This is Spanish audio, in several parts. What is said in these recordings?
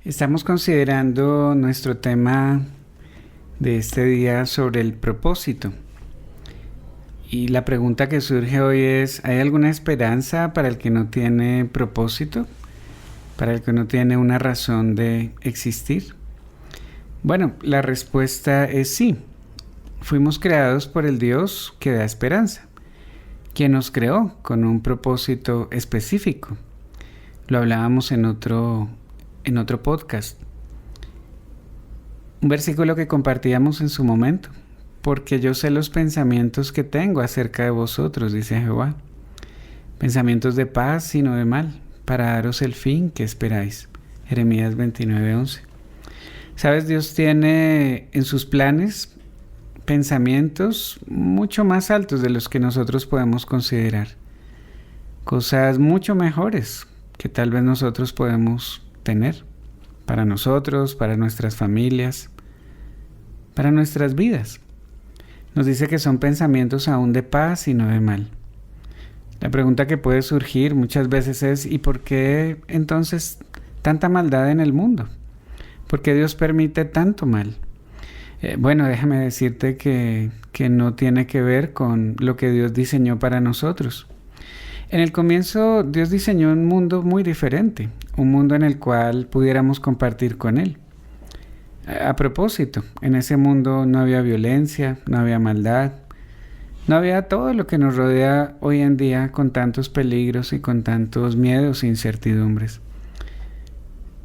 Estamos considerando nuestro tema de este día sobre el propósito. Y la pregunta que surge hoy es, ¿hay alguna esperanza para el que no tiene propósito? ¿Para el que no tiene una razón de existir? Bueno, la respuesta es sí. Fuimos creados por el Dios que da esperanza, quien nos creó con un propósito específico. Lo hablábamos en otro podcast. Un versículo que compartíamos en su momento. Porque yo sé los pensamientos que tengo acerca de vosotros, dice Jehová. Pensamientos de paz y no de mal, para daros el fin que esperáis. Jeremías 29:11. ¿Sabes? Dios tiene en sus planes pensamientos mucho más altos de los que nosotros podemos considerar. Cosas mucho mejores que tal vez nosotros podemos tener para nosotros, para nuestras familias, para nuestras vidas. Nos dice que son pensamientos aún de paz y no de mal. La pregunta que puede surgir muchas veces es, ¿y por qué entonces tanta maldad en el mundo? ¿Por qué Dios permite tanto mal? Bueno, déjame decirte que no tiene que ver con lo que Dios diseñó para nosotros. En el comienzo, Dios diseñó un mundo muy diferente, un mundo en el cual pudiéramos compartir con Él. A propósito, en ese mundo no había violencia, no había maldad, no había todo lo que nos rodea hoy en día con tantos peligros y con tantos miedos e incertidumbres.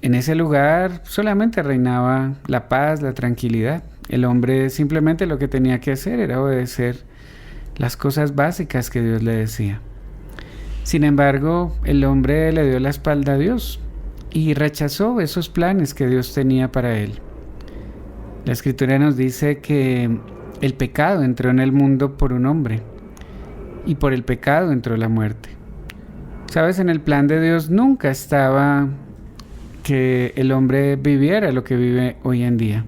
En ese lugar solamente reinaba la paz, la tranquilidad. El hombre simplemente lo que tenía que hacer era obedecer las cosas básicas que Dios le decía. Sin embargo, el hombre le dio la espalda a Dios y rechazó esos planes que Dios tenía para él. La Escritura nos dice que el pecado entró en el mundo por un hombre y por el pecado entró la muerte. ¿Sabes? En el plan de Dios nunca estaba que el hombre viviera lo que vive hoy en día.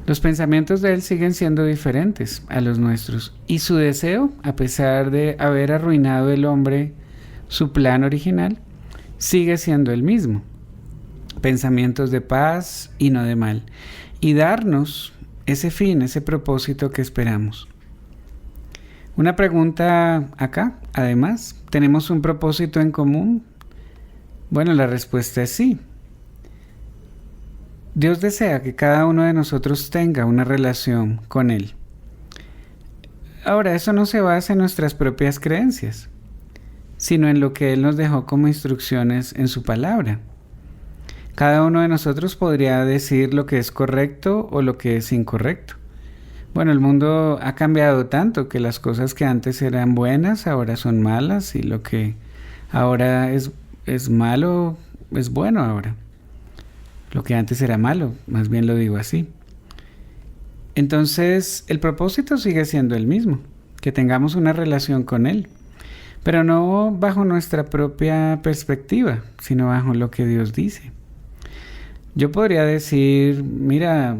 Los pensamientos de Él siguen siendo diferentes a los nuestros y su deseo, a pesar de haber arruinado el hombre su plan original, sigue siendo el mismo. Pensamientos de paz y no de mal, y darnos ese fin, ese propósito que esperamos. Una pregunta acá, además, ¿tenemos un propósito en común? Bueno, la respuesta es sí. Dios desea que cada uno de nosotros tenga una relación con Él. Ahora, eso no se basa en nuestras propias creencias, sino en lo que Él nos dejó como instrucciones en su palabra. Cada uno de nosotros podría decir lo que es correcto o lo que es incorrecto. Bueno, el mundo ha cambiado tanto que las cosas que antes eran buenas ahora son malas y lo que ahora es malo es bueno ahora. Lo que antes era malo, más bien lo digo así. Entonces, el propósito sigue siendo el mismo, que tengamos una relación con Él, pero no bajo nuestra propia perspectiva, sino bajo lo que Dios dice. Yo podría decir, mira,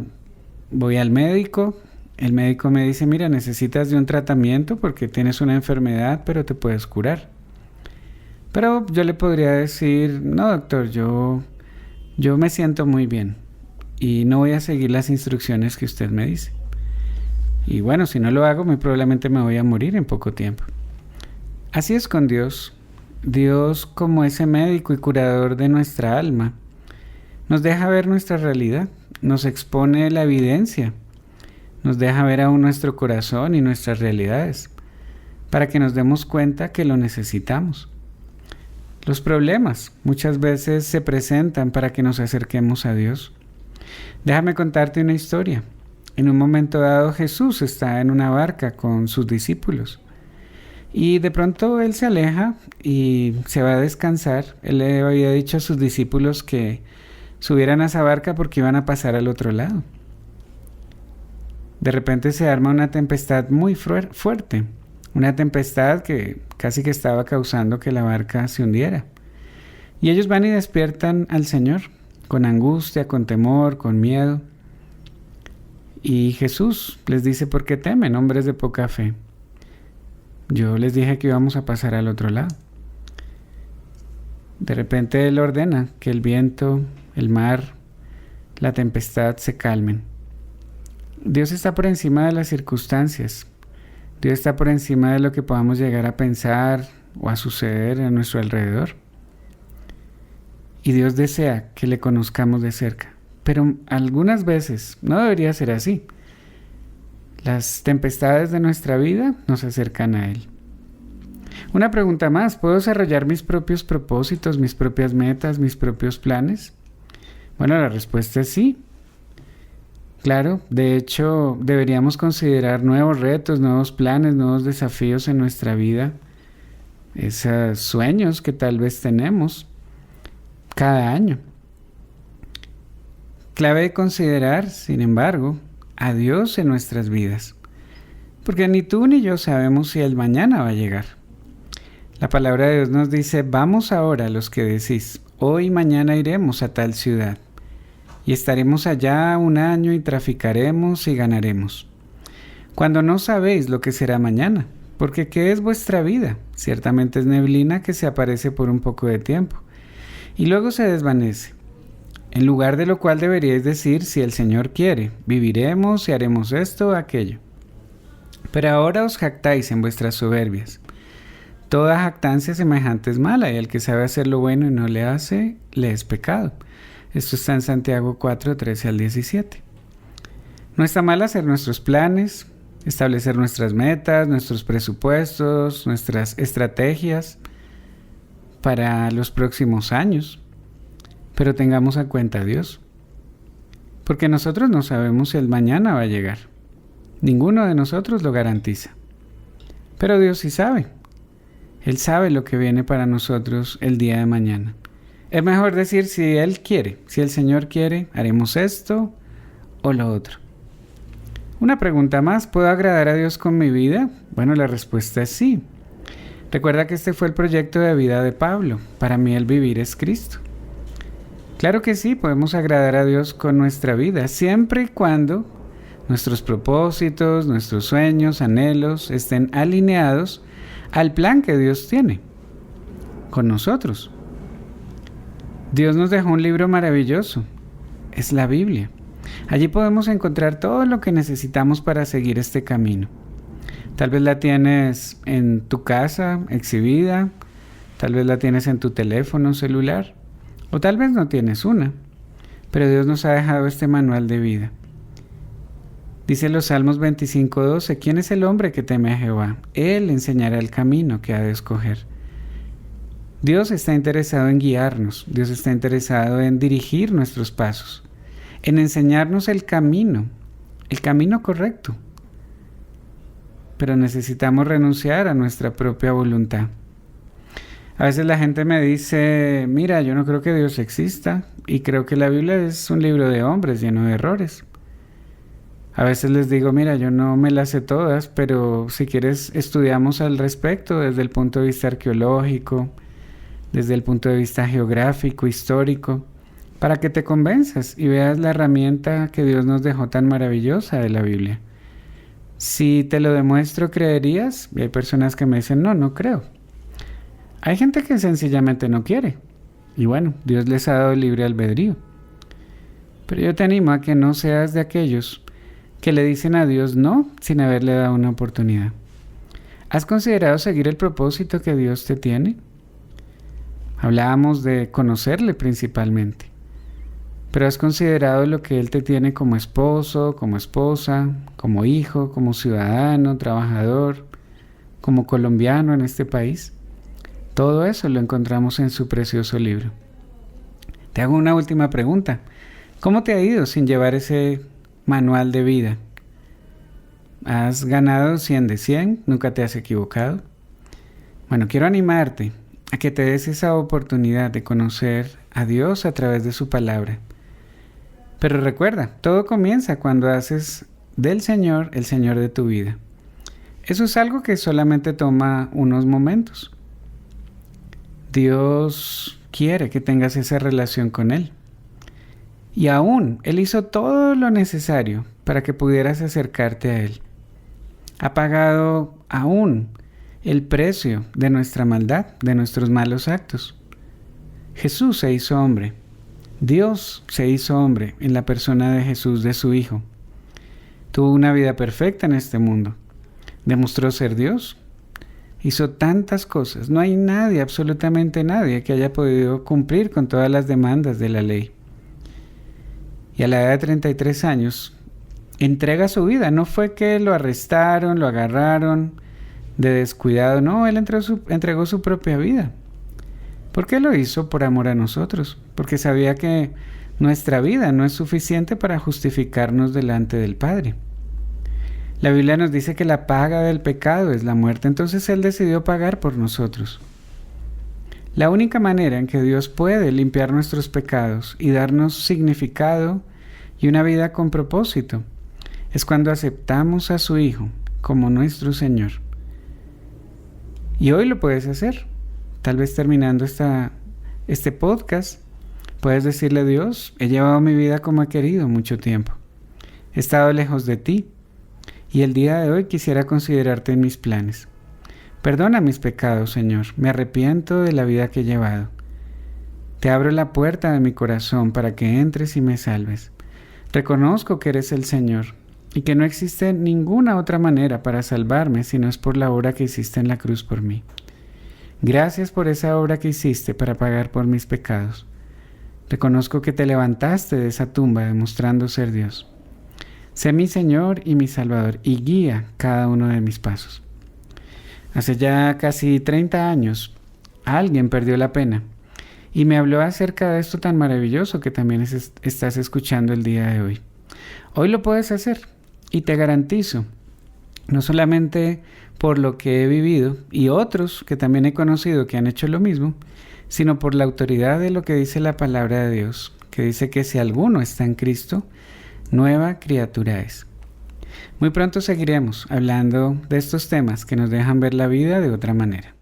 voy al médico, el médico me dice, mira, necesitas de un tratamiento porque tienes una enfermedad, pero te puedes curar. Pero yo le podría decir, no, doctor, yo me siento muy bien y no voy a seguir las instrucciones que usted me dice. Y bueno, si no lo hago, muy probablemente me voy a morir en poco tiempo. Así es con Dios. Dios, como ese médico y curador de nuestra alma, nos deja ver nuestra realidad, nos expone la evidencia, nos deja ver aún nuestro corazón y nuestras realidades, para que nos demos cuenta que lo necesitamos. Los problemas muchas veces se presentan para que nos acerquemos a Dios. Déjame contarte una historia. En un momento dado Jesús está en una barca con sus discípulos y de pronto Él se aleja y se va a descansar. Él le había dicho a sus discípulos que subieran a esa barca porque iban a pasar al otro lado. De repente se arma una tempestad muy fuerte. Una tempestad que casi que estaba causando que la barca se hundiera. Y ellos van y despiertan al Señor, con angustia, con temor, con miedo. Y Jesús les dice, ¿por qué temen, hombres de poca fe? Yo les dije que íbamos a pasar al otro lado. De repente Él ordena que el viento, el mar, la tempestad se calmen. Dios está por encima de las circunstancias. Dios está por encima de lo que podamos llegar a pensar o a suceder a nuestro alrededor. Y Dios desea que le conozcamos de cerca. Pero algunas veces no debería ser así. Las tempestades de nuestra vida nos acercan a Él. Una pregunta más: ¿puedo desarrollar mis propios propósitos, mis propias metas, mis propios planes? Bueno, la respuesta es sí. Claro, de hecho, deberíamos considerar nuevos retos, nuevos planes, nuevos desafíos en nuestra vida. Esos sueños que tal vez tenemos cada año. Clave considerar, sin embargo, a Dios en nuestras vidas. Porque ni tú ni yo sabemos si el mañana va a llegar. La palabra de Dios nos dice: vamos ahora los que decís, hoy y mañana iremos a tal ciudad. Y estaremos allá un año y traficaremos y ganaremos. Cuando no sabéis lo que será mañana, porque ¿qué es vuestra vida? Ciertamente es neblina que se aparece por un poco de tiempo y luego se desvanece. En lugar de lo cual deberíais decir: si el Señor quiere, viviremos y haremos esto o aquello. Pero ahora os jactáis en vuestras soberbias. Toda jactancia semejante es mala, y el que sabe hacer lo bueno y no le hace, le es pecado. Esto está en Santiago 4, 13 al 17. No está mal hacer nuestros planes, establecer nuestras metas, nuestros presupuestos, nuestras estrategias para los próximos años. Pero tengamos en cuenta a Dios. Porque nosotros no sabemos si el mañana va a llegar. Ninguno de nosotros lo garantiza. Pero Dios sí sabe. Él sabe lo que viene para nosotros el día de mañana. Es mejor decir: si Él quiere, si el Señor quiere, haremos esto o lo otro. Una pregunta más: ¿puedo agradar a Dios con mi vida? Bueno, la respuesta es sí. Recuerda que este fue el proyecto de vida de Pablo. Para mí el vivir es Cristo. Claro que sí, podemos agradar a Dios con nuestra vida, siempre y cuando nuestros propósitos, nuestros sueños, anhelos estén alineados al plan que Dios tiene con nosotros. Dios nos dejó un libro maravilloso, es la Biblia. Allí podemos encontrar todo lo que necesitamos para seguir este camino. Tal vez la tienes en tu casa exhibida, tal vez la tienes en tu teléfono celular, o tal vez no tienes una, pero Dios nos ha dejado este manual de vida. Dice los Salmos 25:12: ¿quién es el hombre que teme a Jehová? Él enseñará el camino que ha de escoger. Dios está interesado en guiarnos, Dios está interesado en dirigir nuestros pasos, en enseñarnos el camino correcto. Pero necesitamos renunciar a nuestra propia voluntad. A veces la gente me dice: mira, yo no creo que Dios exista, y creo que la Biblia es un libro de hombres lleno de errores. A veces les digo: mira, yo no me las sé todas, pero si quieres estudiamos al respecto desde el punto de vista arqueológico, desde el punto de vista geográfico, histórico, para que te convenzas y veas la herramienta que Dios nos dejó tan maravillosa de la Biblia. Si te lo demuestro, ¿creerías? Y hay personas que me dicen: no creo. Hay gente que sencillamente no quiere. Y bueno, Dios les ha dado libre albedrío. Pero yo te animo a que no seas de aquellos que le dicen a Dios no sin haberle dado una oportunidad. ¿Has considerado seguir el propósito que Dios te tiene? Hablábamos de conocerle principalmente. Pero ¿has considerado lo que Él te tiene como esposo, como esposa, como hijo, como ciudadano, trabajador, como colombiano en este país? Todo eso lo encontramos en su precioso libro. Te hago una última pregunta. ¿Cómo te ha ido sin llevar ese manual de vida? ¿Has ganado 100 de 100? ¿Nunca te has equivocado? Bueno, quiero animarte a que te des esa oportunidad de conocer a Dios a través de su palabra. Pero recuerda, todo comienza cuando haces del Señor el Señor de tu vida. Eso es algo que solamente toma unos momentos. Dios quiere que tengas esa relación con Él. Y aún Él hizo todo lo necesario para que pudieras acercarte a Él. Ha pagado aún el precio de nuestra maldad, de nuestros malos actos. Jesús se hizo hombre. Dios se hizo hombre en la persona de Jesús, de su Hijo. Tuvo una vida perfecta en este mundo. Demostró ser Dios. Hizo tantas cosas. No hay nadie, absolutamente nadie, que haya podido cumplir con todas las demandas de la ley. Y a la edad de 33 años, entrega su vida. No fue que lo arrestaron, lo agarraron de descuidado. No, Él entregó su propia vida. ¿Por qué lo hizo? Por amor a nosotros. Porque sabía que nuestra vida no es suficiente para justificarnos delante del Padre. La Biblia nos dice que la paga del pecado es la muerte, entonces Él decidió pagar por nosotros. La única manera en que Dios puede limpiar nuestros pecados y darnos significado y una vida con propósito es cuando aceptamos a su Hijo como nuestro Señor. Y hoy lo puedes hacer. Tal vez terminando este podcast, puedes decirle a Dios: he llevado mi vida como he querido mucho tiempo. He estado lejos de ti. Y el día de hoy quisiera considerarte en mis planes. Perdona mis pecados, Señor. Me arrepiento de la vida que he llevado. Te abro la puerta de mi corazón para que entres y me salves. Reconozco que eres el Señor y que no existe ninguna otra manera para salvarme si no es por la obra que hiciste en la cruz por mí. Gracias por esa obra que hiciste para pagar por mis pecados. Reconozco que te levantaste de esa tumba demostrando ser Dios. Sé mi Señor y mi Salvador y guía cada uno de mis pasos. Hace ya casi 30 años, alguien perdió la pena y me habló acerca de esto tan maravilloso que también estás escuchando el día de hoy. Hoy lo puedes hacer y te garantizo, no solamente por lo que he vivido y otros que también he conocido que han hecho lo mismo, sino por la autoridad de lo que dice la palabra de Dios, que dice que si alguno está en Cristo, nueva criatura es. Muy pronto seguiremos hablando de estos temas que nos dejan ver la vida de otra manera.